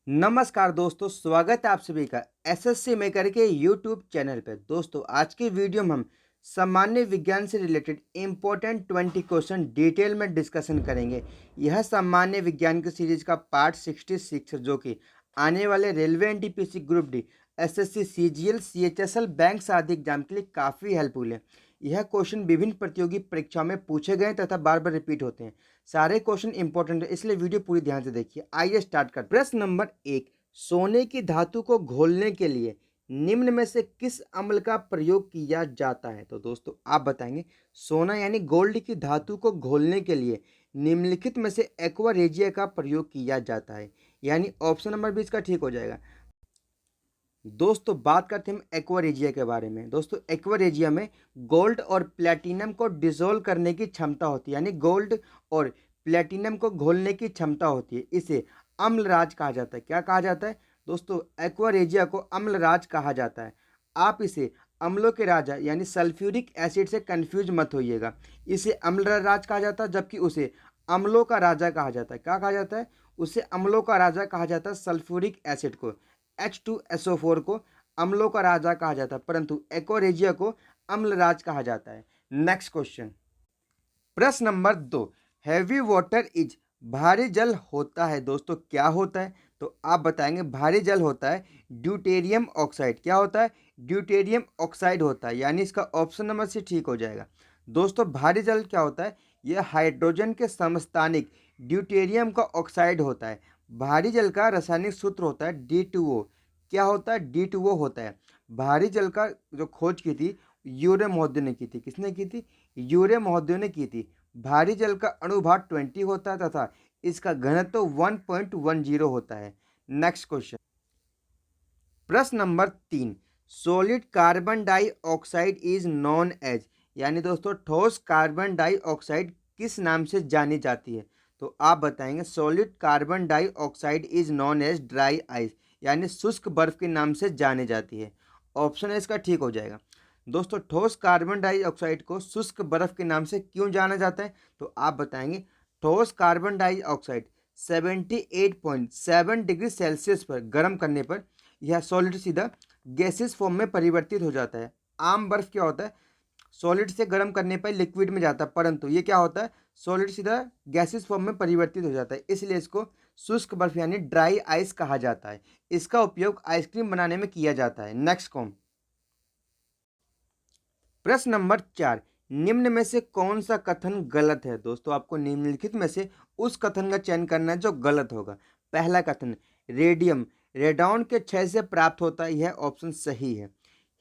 नमस्कार दोस्तों, स्वागत है आप सभी का एसएससी मेकर के यूट्यूब चैनल पे। दोस्तों आज की वीडियो में हम सामान्य विज्ञान से रिलेटेड इम्पोर्टेंट 20 क्वेश्चन डिटेल में डिस्कशन करेंगे। यह सामान्य विज्ञान की सीरीज का पार्ट 66 जो कि आने वाले railway NTPC group D, SSC, CGL, CHSL, bank आदि एग्जाम के लिए काफ़ी हेल्पफुल है। यह क्वेश्चन विभिन्न प्रतियोगी परीक्षाओं में पूछे गए तथा बार बार रिपीट होते हैं। सारे क्वेश्चन इंपॉर्टेंट है, इसलिए वीडियो पूरी ध्यान से देखिए। आइए स्टार्ट कर। प्रश्न नंबर 1, सोने की धातु को घोलने के लिए निम्न में से किस अम्ल का प्रयोग किया जाता है? तो दोस्तों आप बताएंगे सोना यानी गोल्ड की धातु को घोलने के लिए निम्नलिखित में से एक्वा रेजिया का प्रयोग किया जाता है, यानी ऑप्शन नंबर 20 का ठीक हो जाएगा। दोस्तों बात करते हैं हम एक्वारेजिया के बारे में। दोस्तों एक्वारेजिया में गोल्ड और प्लेटिनम को डिसोल्व करने की क्षमता होती है, यानी गोल्ड और प्लेटिनम को घोलने की क्षमता होती है। इसे अम्लराज कहा जाता है। क्या कहा जाता है दोस्तों? एक्वारेजिया को अम्लराज कहा जाता है। आप इसे अम्लों के राजा यानी सल्फ्यूरिक एसिड से कंफ्यूज मत होइएगा। इसे अम्लराज कहा जाता है, जबकि उसे अम्लों का राजा कहा जाता है। क्या कहा जाता है? उसे अम्लों का राजा कहा जाता है सल्फ्यूरिक एसिड को। H2SO4 को अम्लों का राजा कहा जाता है, परंतु एक्वारेजिया को अम्लराज कहा जाता है। नेक्स्ट क्वेश्चन, प्रश्न नंबर 2, हैवी वाटर इज, भारी जल होता है। दोस्तों क्या होता है? तो आप बताएंगे भारी जल होता है ड्यूटेरियम ऑक्साइड। क्या होता है? ड्यूटेरियम ऑक्साइड होता है, यानी इसका ऑप्शन नंबर से ठीक हो जाएगा। दोस्तों भारी जल क्या होता है? यह हाइड्रोजन के समस्थानिक ड्यूटेरियम का ऑक्साइड होता है। भारी जल का रासायनिक सूत्र होता है D2O। क्या होता है? D2O होता है। भारी जल का जो खोज की थी यूरे महोदय ने की थी। किसने की थी? यूरे महोदय ने की थी। भारी जल का अणुभार 20 होता है तथा इसका घनत्व 1.10 होता है। नेक्स्ट क्वेश्चन, प्रश्न number 3, solid carbon dioxide is known as, यानी दोस्तों ठोस कार्बन डाइऑक्साइड किस नाम से जानी जाती है? तो आप बताएंगे solid carbon dioxide is known as dry ice, यानी शुष्क बर्फ के नाम से जानी जाती है। ऑप्शन है इसका ठीक हो जाएगा। दोस्तों ठोस कार्बन डाइऑक्साइड को शुष्क बर्फ के नाम से क्यों जाना जाता है? तो आप बताएंगे ठोस कार्बन डाइऑक्साइड 78.7 डिग्री सेल्सियस पर गर्म करने पर यह सॉलिड सीधा गैसेस फॉर्म में परिवर्तित हो जाता है। आम बर्फ क्या होता है? सॉलिड से गर्म करने पर लिक्विड में जाता है, परंतु ये क्या होता है? सॉलिड सीधा गैसेस फॉर्म में परिवर्तित हो जाता है, इसलिए इसको शुष्क बर्फ यानी ड्राई आइस कहा जाता है। इसका उपयोग आइसक्रीम बनाने में किया जाता है। नेक्स्ट कौन, प्रश्न नंबर 4, निम्न में से कौन सा कथन गलत है? दोस्तों आपको निम्नलिखित में से उस कथन का चयन करना है जो गलत होगा। पहला कथन, रेडियम रेडॉन के क्षय से प्राप्त होता है, यह ऑप्शन सही है।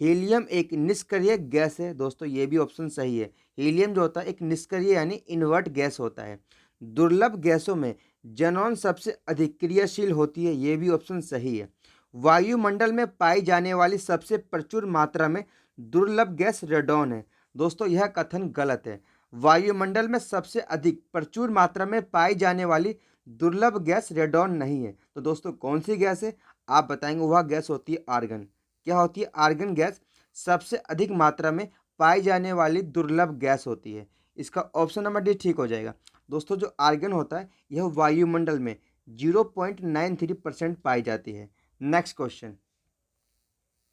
हीलियम एक निष्क्रिय गैस है। दोस्तों ये भी ऑप्शन सही है। हीलियम जो होता है एक निष्क्रिय यानी इनवर्ट गैस होता है। दुर्लभ गैसों में जेनॉन सबसे अधिक क्रियाशील होती है, यह भी ऑप्शन सही है। वायुमंडल में पाई जाने वाली सबसे प्रचुर मात्रा में दुर्लभ गैस रेडॉन है। दोस्तों यह कथन गलत है। वायुमंडल में सबसे अधिक प्रचुर मात्रा में पाई जाने वाली दुर्लभ गैस रेडॉन नहीं है। तो दोस्तों कौन सी गैस है? आप बताएंगे वह गैस होती है आर्गन। क्या होती है? आर्गन गैस सबसे अधिक मात्रा में पाई जाने वाली दुर्लभ गैस होती है। इसका ऑप्शन नंबर डी ठीक हो जाएगा। दोस्तों जो आर्गन होता है यह वायुमंडल में 0.93% पाई जाती है। नेक्स्ट क्वेश्चन,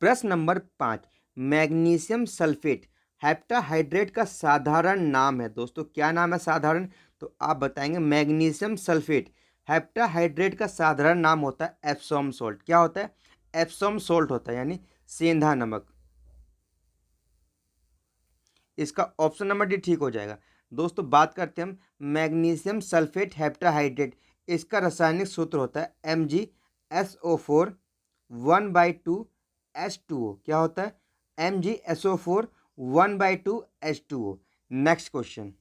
प्रश्न नंबर 5, मैग्नीशियम सल्फेट हेप्टाहाइड्रेट का साधारण नाम है। दोस्तों क्या नाम है साधारण? तो आप बताएंगे मैग्नीशियम सल्फेट हेप्टाहाइड्रेट का साधारण नाम होता है एप्सॉम सोल्ट। क्या होता है? एप्सॉम सोल्ट होता है, यानी सेंधा नमक। इसका ऑप्शन नंबर डी ठीक हो जाएगा। दोस्तों बात करते हैं हम मैग्नीशियम सल्फेट हेप्टाहाइड्रेट। इसका रासायनिक सूत्र होता है MgSO4 1/2H2O। क्या होता है? MgSO4 1/2H2O। नेक्स्ट क्वेश्चन,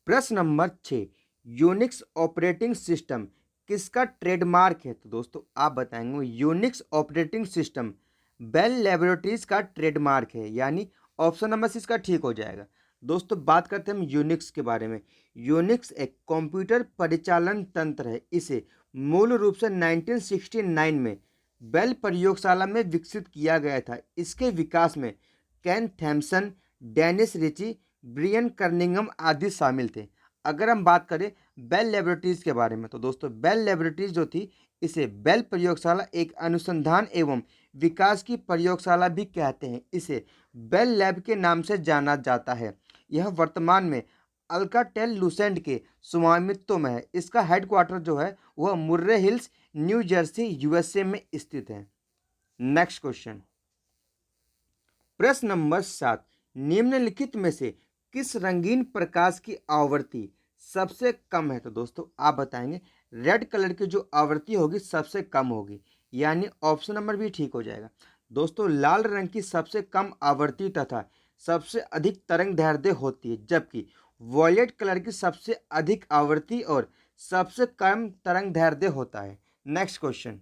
प्रश्न नंबर 6, यूनिक्स ऑपरेटिंग सिस्टम किसका ट्रेडमार्क है? तो दोस्तों आप बताएंगे Unix operating system Bell laboratories का ट्रेडमार्क है, यानी ऑप्शन नंबर 6 का ठीक हो जाएगा। दोस्तों बात करते हैं हम यूनिक्स के बारे में। यूनिक्स एक कंप्यूटर परिचालन तंत्र है। इसे मूल रूप से 1969 में बेल प्रयोगशाला में विकसित किया गया था। इसके विकास में कैन थैमसन, डेनिस रिची, ब्रियन कर्निंगम आदि शामिल थे। अगर हम बात करें बेल लेबोरेटरीज के बारे में, तो दोस्तों बेल लेबोरेटरीज जो थी इसे बेल प्रयोगशाला एक अनुसंधान एवं विकास की प्रयोगशाला भी कहते हैं। इसे बेल लैब के नाम से जाना जाता है। यह वर्तमान में अल्काटेल लूसेंट के स्वामित्व में है। इसका हेडक्वार्टर जो है वह Murray hills, new Jersey, USA में स्थित है। नेक्स्ट क्वेश्चन, प्रश्न नंबर 7, निम्नलिखित में से किस रंगीन प्रकाश की आवृत्ति सबसे कम है? तो दोस्तों आप बताएंगे रेड कलर की जो आवृत्ति होगी सबसे कम होगी, यानी ऑप्शन नंबर भी ठीक हो जाएगा। दोस्तों लाल रंग की सबसे कम आवृत्ति तथा सबसे अधिक तरंग दैर्ध्य होती है, जबकि वॉयलेट कलर की सबसे अधिक आवृत्ति और सबसे कम तरंग दैर्ध्य होता है। नेक्स्ट क्वेश्चन,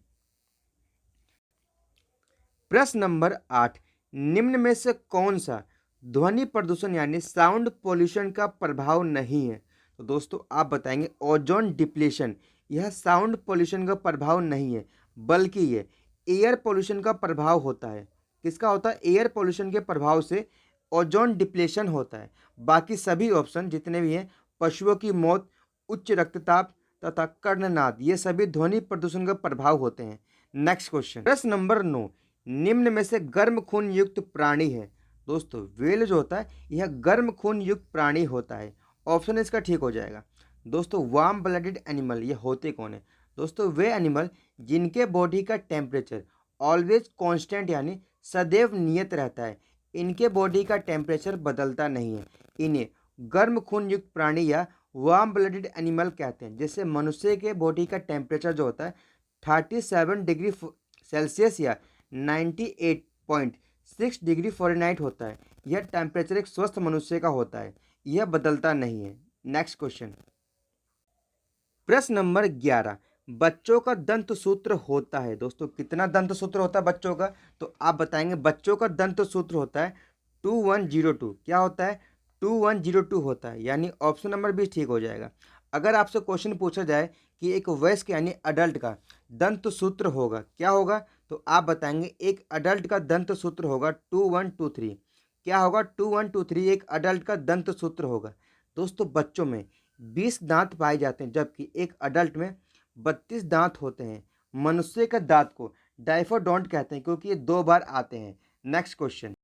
प्रश्न नंबर 8, निम्न में से कौन सा ध्वनि प्रदूषण यानी साउंड पोल्यूशन का प्रभाव नहीं है? तो दोस्तों आप बताएंगे ओजोन डिप्लीशन, यह साउंड पोल्यूशन का प्रभाव नहीं है, बल्कि ये एयर पोल्यूशन का प्रभाव होता है। किसका होता है? एयर पोल्यूशन के प्रभाव से ओजोन डिप्लीशन होता है। बाकी सभी ऑप्शन जितने भी हैं, पशुओं की मौत, उच्च रक्तचाप तथा कर्णनाद, ये सभी ध्वनि प्रदूषण का प्रभाव होते हैं। नेक्स्ट क्वेश्चन, प्रश्न नंबर 9, निम्न में से गर्म खून युक्त प्राणी है? दोस्तों व्हेल जो होता है यह गर्म खून युक्त प्राणी होता है। ऑप्शन इसका ठीक हो जाएगा। दोस्तों वार्म ब्लडेड एनिमल ये होते कौन है? दोस्तों वे एनिमल जिनके बॉडी का टेम्परेचर ऑलवेज कांस्टेंट यानी सदैव नियत रहता है। इनके बॉडी का टेम्परेचर बदलता नहीं है। इन्हें गर्म खून युक्त प्राणी या वार्म ब्लडेड एनिमल कहते हैं। जैसे मनुष्य के बॉडी का टेम्परेचर जो होता है 37 डिग्री सेल्सियस या 98.6 डिग्री फ़ारेनहाइट होता है। यह टेम्परेचर एक स्वस्थ मनुष्य का होता है, यह बदलता नहीं है। नेक्स्ट क्वेश्चन, प्रश्न नंबर 11, बच्चों का दंत सूत्र होता है। दोस्तों कितना दंत सूत्र होता है बच्चों का? तो आप बताएंगे बच्चों का दंत सूत्र होता है 2102। क्या होता है? 2102 होता है, यानी ऑप्शन नंबर भी ठीक हो जाएगा। अगर आपसे क्वेश्चन पूछा जाए कि एक वयस्क यानी अडल्ट का दंत सूत्र होगा, क्या होगा? तो आप बताएंगे एक अडल्ट का दंत सूत्र होगा 2123। क्या होगा? 2123 एक अडल्ट का दंत सूत्र होगा। दोस्तों बच्चों में 20 दांत पाए जाते हैं, जबकि एक अडल्ट में 32 दांत होते हैं। मनुष्य का दांत को डाइफोडोंट कहते हैं क्योंकि ये 2 बार आते हैं। नेक्स्ट क्वेश्चन,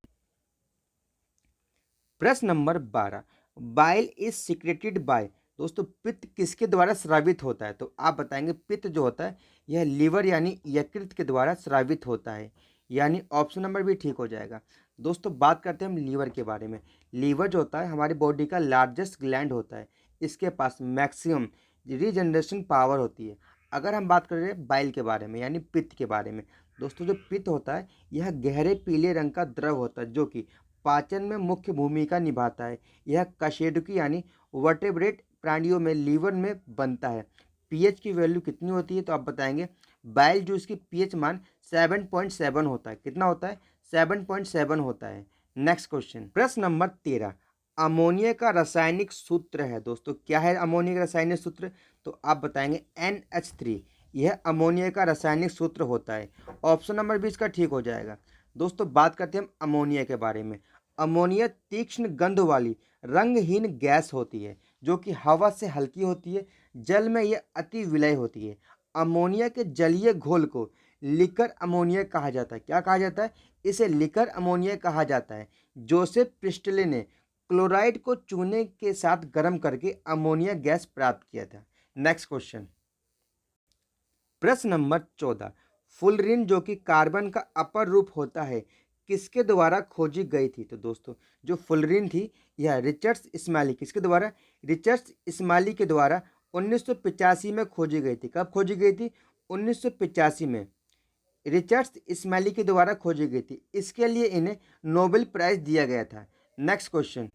प्रश्न number 12, bile is secreted by. दोस्तों पित्त किसके द्वारा स्रावित होता है? तो आप बताएंगे पित्त जो होता है यह लीवर यानी यकृत के द्वारा स्रावित होता है, यानी ऑप्शन नंबर भी ठीक हो जाएगा। दोस्तों बात करते हैं हम लीवर के बारे में। लीवर जो होता है हमारी बॉडी का लार्जेस्ट ग्लैंड होता है। इसके पास मैक्सिमम रीजनरेशन पावर होती है। अगर हम बात करें बाइल के बारे में यानी पित्त के बारे में, दोस्तों जो पित्त होता है यह गहरे पीले रंग का द्रव होता है जो कि पाचन में मुख्य भूमिका निभाता है। यह कशेरुकी यानी वर्टेब्रेट प्राणियों में लीवर में बनता है। पीएच की वैल्यू कितनी होती है? तो आप बताएंगे बाइल जूस की पीएच मान 7.7 होता है। कितना होता है? 7.7 होता है। नेक्स्ट क्वेश्चन, प्रश्न नंबर 13, अमोनिया का रासायनिक सूत्र है। दोस्तों क्या है अमोनिया का रासायनिक सूत्र? तो आप बताएंगे NH3, यह अमोनिया का रासायनिक सूत्र होता है। ऑप्शन नंबर भी इसका ठीक हो जाएगा। दोस्तों बात करते हैं हम अमोनिया के बारे में। अमोनिया तीक्ष्ण गंध वाली रंगहीन गैस होती है जो कि हवा से हल्की होती है। जल में यह अति विलय होती है। अमोनिया के जलीय घोल को लिकर अमोनिया कहा जाता है। क्या कहा जाता है? इसे लिकर अमोनिया कहा जाता है। जोसेफ प्रिस्टले ने क्लोराइड को चूने के साथ गर्म करके अमोनिया गैस प्राप्त किया था। नेक्स्ट क्वेश्चन, प्रश्न नंबर 14, फुलरिन जो कि कार्बन का अपर रूप होता है किसके द्वारा खोजी गई थी? तो दोस्तों जो फुलरिन थी यह रिचर्ड्स स्मैली, किसके द्वारा? रिचर्ड्स स्मैली के द्वारा 1985 में खोजी गई थी। कब खोजी गई थी? 1985 में रिचर्ड्स स्मैली के द्वारा खोजी गई थी। इसके लिए इन्हें नोबेल प्राइज दिया गया था। नेक्स्ट क्वेश्चन,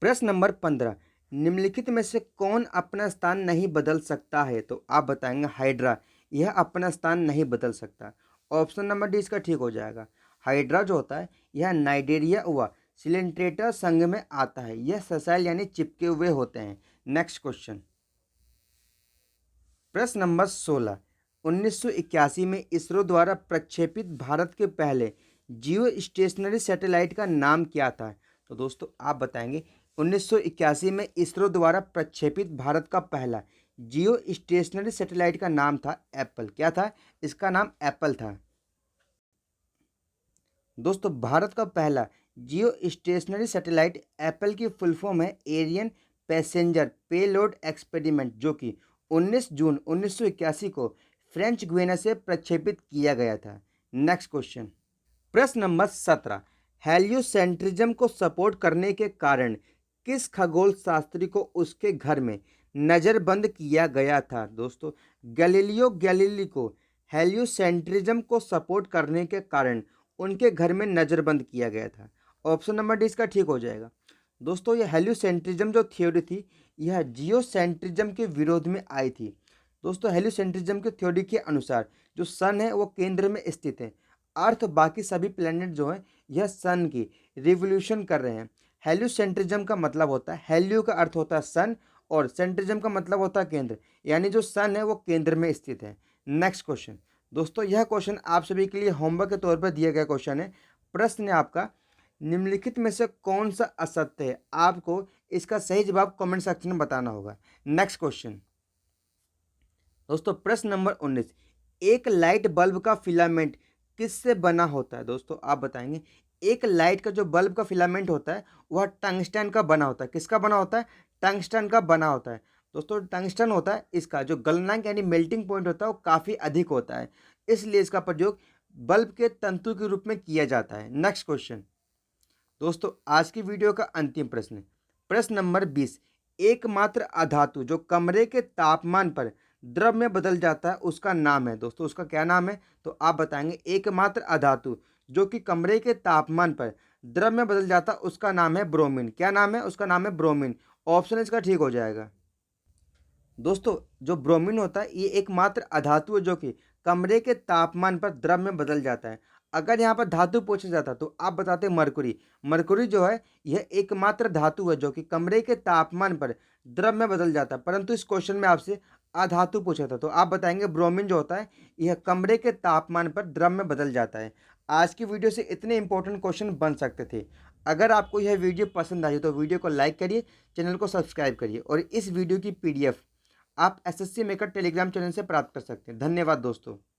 प्रश्न नंबर 15, निम्नलिखित में से कौन अपना स्थान नहीं बदल सकता है? तो आप बताएंगे हाइड्रा, यह अपना स्थान नहीं बदल सकता। ऑप्शन नंबर डी इसका ठीक हो जाएगा। हाइड्रा जो होता है यह नाइडेरिया व सिलेंट्रेटा संघ में आता है। यह ससाइल यानी चिपके हुए होते हैं। नेक्स्ट क्वेश्चन, प्रश्न नंबर 16, 1981 में इसरो द्वारा प्रक्षेपित भारत के पहले जियो स्टेशनरी सैटेलाइट का नाम क्या था? तो दोस्तों आप बताएंगे 1981 में इसरो द्वारा प्रक्षेपित भारत का पहला जियो स्टेशनरी सैटेलाइट का नाम था एप्पल। क्या था? इसका नाम एप्पल था। दोस्तों भारत का पहला जियो स्टेशनरी सैटेलाइट एप्पल की फुल फॉर्म है एरियन पैसेंजर पेलोड एक्सपेरिमेंट, जो कि 19 जून 1981 को फ्रेंच गुयाना से प्रक्षेपित किया गया था। नेक्स्ट क्वेश्चन, प्रश्न नंबर 17, हेलियोसेंट्रिज्म को सपोर्ट करने के कारण किस खगोल शास्त्री को उसके घर में नज़रबंद किया गया था? दोस्तों गैलीलियो गैलीली को हेलियोसेंट्रिज्म को सपोर्ट करने के कारण उनके घर में नज़रबंद किया गया था। ऑप्शन नंबर डी इसका ठीक हो जाएगा। दोस्तों ये हेलियोसेंट्रिज्म जो थ्योरी थी यह जियोसेंट्रिज्म के विरोध में आई थी। दोस्तों हेलियोसेंट्रिज्म की थ्योरी के अनुसार जो सन है वो केंद्र में स्थित है, अर्थ बाकी सभी प्लैनेट जो हैं यह सन की रिवोल्यूशन कर रहे हैं। हेलियोसेंट्रिज्म का मतलब होता है, हेलियो का अर्थ होता है सन और सेंट्रिज्म का मतलब होता है केंद्र, यानी जो सन है वो केंद्र में स्थित है। नेक्स्ट क्वेश्चन, दोस्तों यह क्वेश्चन आप सभी के लिए होमवर्क के तौर पर दिया गया क्वेश्चन है। प्रश्न है आपका, निम्नलिखित में से कौन सा असत्य है? आपको इसका सही जवाब कमेंट सेक्शन में बताना होगा। नेक्स्ट क्वेश्चन, दोस्तों प्रश्न नंबर 19, एक लाइट बल्ब का फिलामेंट किससे बना होता है? दोस्तों आप बताएंगे। एक लाइट का जो बल्ब का फिलामेंट होता है वह टंगस्टन का बना होता है। किसका बना होता है? टंगस्टन का बना होता है। दोस्तों टंगस्टन होता है, इसका जो गलनांक यानी मेल्टिंग पॉइंट होता है वो काफ़ी अधिक होता है, इसलिए इसका प्रयोग बल्ब के तंतु के रूप में किया जाता है। नेक्स्ट क्वेश्चन, दोस्तों आज की वीडियो का अंतिम प्रश्न, प्रश्न नंबर 20, एकमात्र अधातु जो कमरे के तापमान पर द्रव में बदल जाता है उसका नाम है। दोस्तों उसका क्या नाम है? तो आप बताएंगे। एकमात्र अधातु जो कि कमरे के तापमान पर द्रव में बदल जाता है उसका नाम है ब्रोमीन। क्या नाम है? उसका नाम है ब्रोमीन। ऑप्शन इसका ठीक हो जाएगा। दोस्तों जो ब्रोमीन होता है ये एकमात्र अधातु है जो कि कमरे के तापमान पर द्रव में बदल जाता है। अगर यहाँ पर धातु पूछा जाता तो आप बताते मरकुरी। मरकुरी जो है यह एकमात्र धातु है जो कि कमरे के तापमान पर द्रव में बदल जाता है, परंतु इस क्वेश्चन में आपसे अधातु पूछा था तो आप बताएंगे ब्रोमीन जो होता है यह कमरे के तापमान पर द्रव में बदल जाता है। आज की वीडियो से इतने इंपॉर्टेंट क्वेश्चन बन सकते थे। अगर आपको यह वीडियो पसंद आई तो वीडियो को लाइक करिए, चैनल को सब्सक्राइब करिए और इस वीडियो की PDF आप एसएससी मेकर टेलीग्राम चैनल से प्राप्त कर सकते हैं। धन्यवाद दोस्तों।